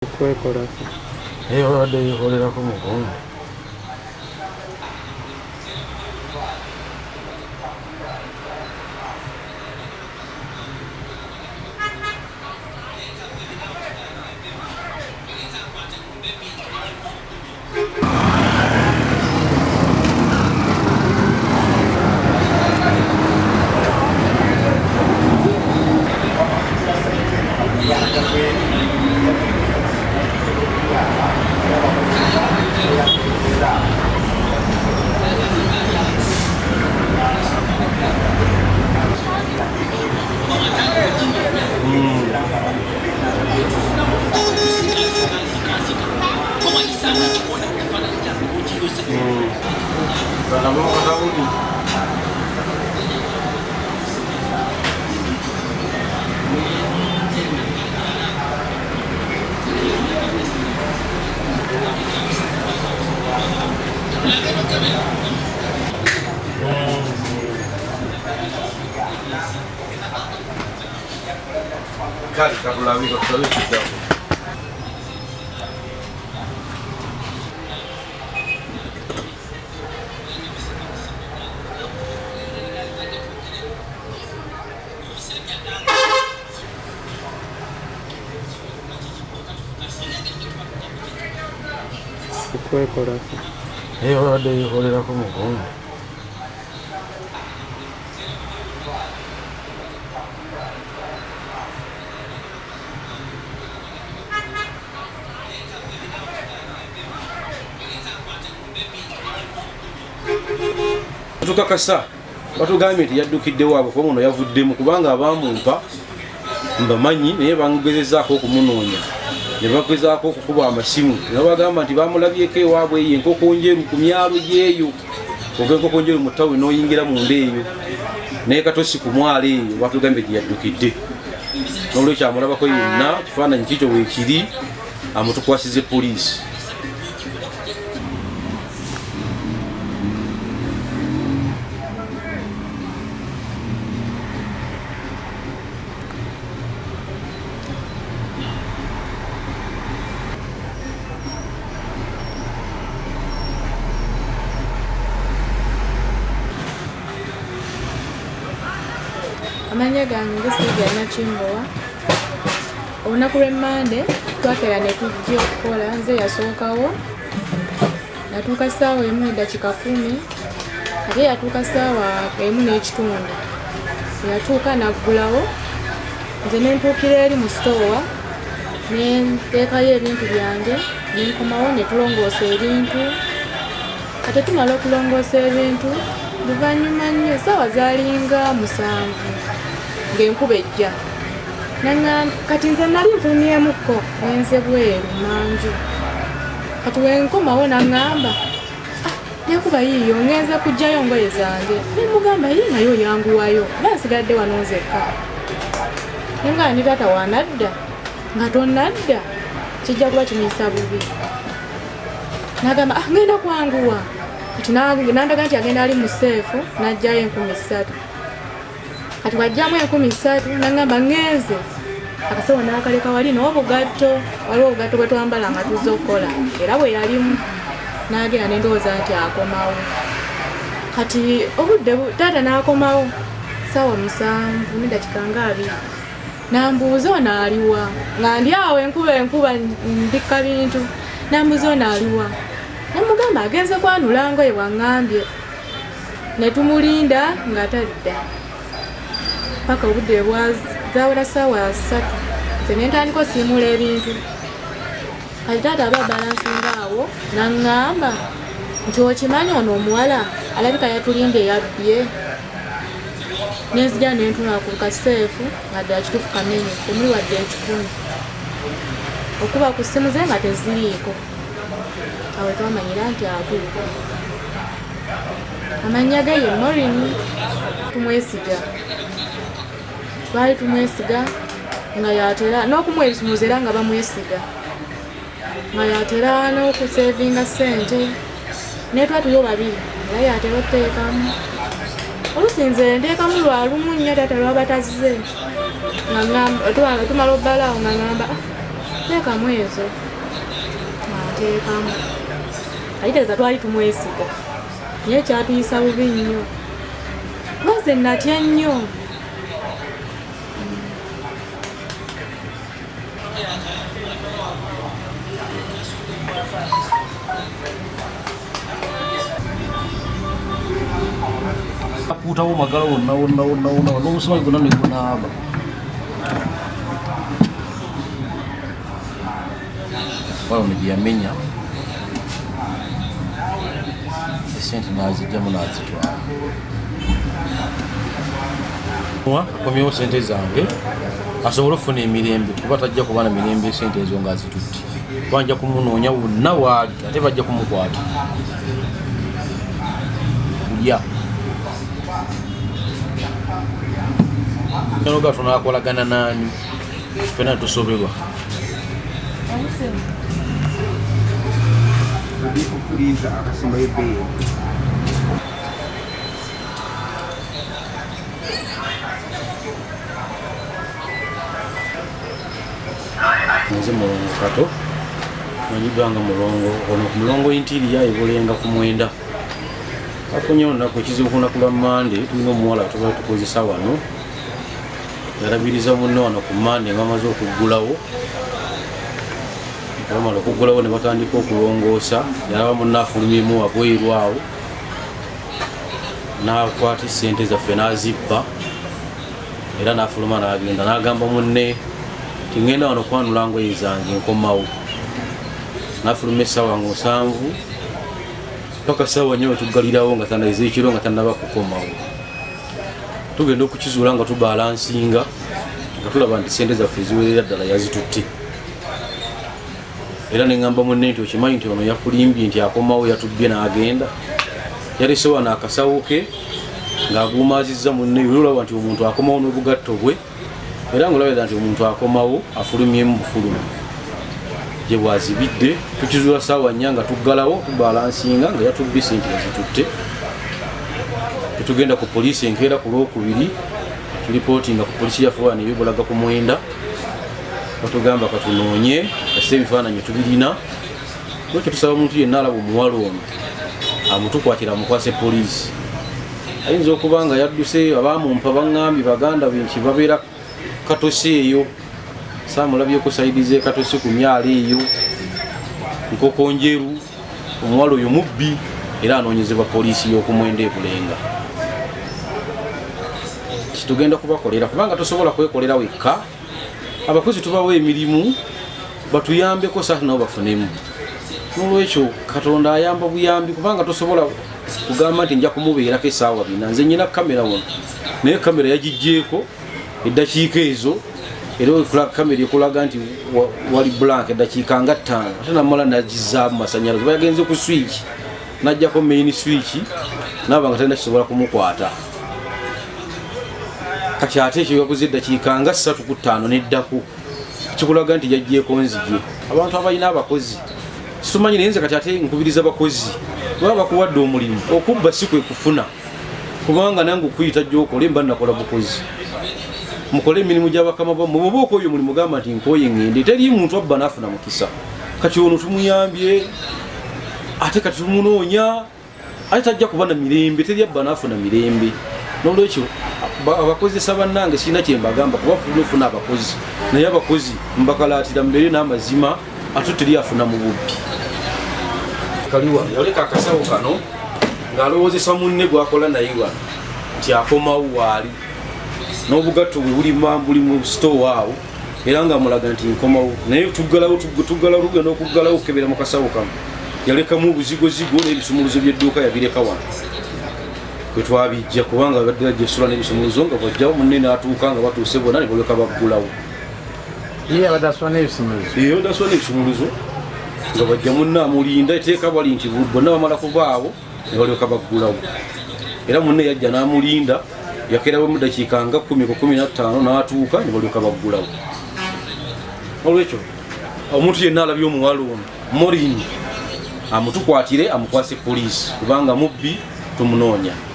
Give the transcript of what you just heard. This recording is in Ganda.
Kwekolako obadde yeekolerako mugongo. Kali kabulabi kotola kidogo. kwekolako obadde yeekolerako mugongo. Tukakasa batugambye nti yaddukidde waabwe kuba muno yavuddemu kubanga abamumpa mbamanyi naye bangezezaako okumunoonya ne bagezaako okukuba amasimu ne bagamba nti bamulabyeko ewaabwe eyo enkoko njeru ku myalo gyeyo ova enkoko njeru mu ttawe n'oyingira munda eyo naye katosi ku mwalo eyo batugambye nti yaddukidde n'olwekyo amulabako yenna kifaananyi kikyo weekiri amutukwasize poliisi. Amanya gange Sylvia Nakimbowa. Olunaku lw'Emmande twakera ne tujja okukola, nze yasookawo natuuka ssaawa 1:10 ate yatuuka ssaawa 1:30. Yatuuka naggulawo, nze ne ntuukira eri mu sitoowa ne nteekayo ebintu byange ne nkomawo ne tulongoosa ebintu. Kati tumala okulongoosa ebintu luvannyuma nnyo ssaawa zaalinga 7 ng'enkuba ejja. Kati nze nali nfulumyemukko nenze bweru manju. Kati wenkomawo naŋŋamba nekuba yiiyo ngenza kuggyayo ngoye zange. Nemugamba yii nayo yanguwayo oba nsigadde wano nzekka. Nenga ndi taata wanadda nga tonnadda kijja kuba kimuyisa bubi. Nagamba ngenda kwanguwa. Kati nandaga nti agenda ali mu seefu n'aggyayo 3,000. Kati wajjamu 3,000 naŋŋamba ngenze akasawo n'akaleka wali n'obugatto waliwo obugatto bwe twambala nga tuzze okukola era bwe yalimu n'agenda n'endowooza nti akomawo. Kati obudde taata n'akomawo ssaawa 7:20 nambuuza ono aliwa nga ndi awo enkuba mbikka bintu. Nambuuza ono aliwa nemugamba agenze kwanula ngoye waŋŋambye. Ne tumulinda nga tadda paka obudde bwazawula ssaawa 3 nze ne ntandika osiimula ebintu. Kati taata aba balansinga awo naŋŋamba nti okimanyi ono omuwala alabika yatulinde yabbye. Nenzija ne ntula ku kaseefu nga ddala kituufu kamenye omuli wadde 10 okuba ku ssimu ze nga teziriiko. Awo twamanyira nti atuuka. Amannya ge ye Morini. Tumwesiga, twali tumwesiga nga yatera n'okumwesumuza era nga bamwesiga nga yatera n'okusevinga ssente. Naye twatuyo babiri era yatera okuteekamu. Olusinze nteekamu lwa lumu nnyo taata lwaba tazze nga tumala obbalaawo nga ŋŋamba teekamu ezo nteekamu ayitegeeza twali tumwesiga naye kyatuyisa bubi nnyo lwaze natya nnyo akuutawo magala wonna n'obusomaji bwonna ne bunaaba wano ne gyeyamenya esente nazijjamu nazitwala akomyewo sente zange asobole okufuna emirembe kuba tajja kuba na mirembe esente ezo nga azitutte banja kumunoonya wonna waali ate bajja kumukwata kulya noga tunakolagana nani fena tusoberwa nze mulongo kato manyibwanga mulongo ono ku mulongo intiriya ebolenga ku mwenda afunye olunaku ekizibu kunaku lwa mande tulina omuwala tuba tukozesa wano yarabiriza munne wano ku mande nga amaze okuggulawo bamala okuggulawo ne batandika okulongoosa yalaba munne afulumyemu wabweru awo n'akwata sente zaffe n'azibba era n'afuluma n'agenda n'agamba munne tingenda wano kwanula ngoye zange nkomawo n'afuluma essaawa nga 7 paka ssaawa 4 tuggalirawo nga tandaiza ekiro nga tannaba kukomawo tugenda okukizuula nga tubalansinga nga tulaba nti sente zaffe ziwerera ddala yazitutte era neŋŋamba munne nti okimanyi nti ono yakulimbye nti akomawo yatubbye n'agenda yalese wano akasawo ke ng'agumaazizza munne olaba nti omuntu akomawo n'obugatto bwe era ng'olabira nti omuntu akomawo afulumyemu bufulumu gye bwazibidde tukizuula ssaawa 4 nga tuggalawo tubalansinga nga yatubbye sente yazitutte tugenda ku poliisi enkeera ku lwokubiri tulipootinga ku poliisi yaffe wano ebibulaga ku mwenda batugamba katunoonye kase ebifaananyi tubirina lwekyo tusaba omuntu yenna alaba omuwala ono amutukwatira amukwase poliisi ayinza okuba nga yadduse abamumpa baŋŋambye baganda be nti babeera katose eyo saamulabyeko sayidiza ekatose ku myalo eyo nkokonjeru omuwala oyo mubbi era anoonyezebwa poliisi y'okumwenda ebulenga tugenda kubakolera kubanga tosobola kwekolera wekka abakozi tubawo emirimu batuyambeko saati nabo bafunemu nolwekyo katonda ayamba buyambi kubanga tosobola kugamba nti nja kumubeerako essaawa 4 nze nyina kamera wano naye kamera yagijjeeko eddakiika ezo era kamera ekulaga nti wali blank eddakiika nga 5 ate namala nagizaamu masanyalaze bayagenze ku switch najjako main switch naba nga talina kisobola kumukwata kati ate ekyo yakoze eddakiika nga 3 ku 5 neddako kikulaga nti yajjeeko nzige abantu abalina abakozi situmanyi naye nze kati ate nkubiriza bakozi baba bakuwadde omulimu okubba si kwe kufuna kubanga nange okuyita gy'okole mba nakola bukozi mukole emirimu gy'abakama bammwe bwoba okooye omulimu gamba nti nkooye ŋŋende teri muntu abba n'afuna mukisa kati ono tumuyambye ate kati tumunoonya ate tajja kuba na mirembe teri abba n'afuna mirembe n'olwekyo abakozesa bannange sirina kye mbagamba kuba ofuna abakozi naye abakozi mbakalaatira mubeere n'amazima ate teri afuna mu bubbi kaliwa yaleka akasawo kano ng'alowoozesa munne gwakola naye wano nti akomawo waali n'obugatto bwe buli mu sitoowa awo era nga mulaga nti nkomawo naye tuggalawo lugenda okuggalawo okukebera mu kasawo kano yalekamu obuzigozigo n'ebisumuluzo by'edduuka yabireka wano kwe twabijja kubanga badde bajja essula n'ebisumuluzo nga bwajjawo munne n'atuuka nga batuuse bonna ne baleka baggulawo abadasula n'ebisumuluzo nga bajja munne amulinda eteeka bali nti bonna bamala kuvaawo ne baleka baggulawo era munne yajja n'amulinda yakerawo mu dakiika nga 10-15 n'atuuka ne baleka baggulawo olwekyo omuntu yenna alabye omuwala ono morini amutukwatire amukwase poliisi kubanga mubbi tumunoonya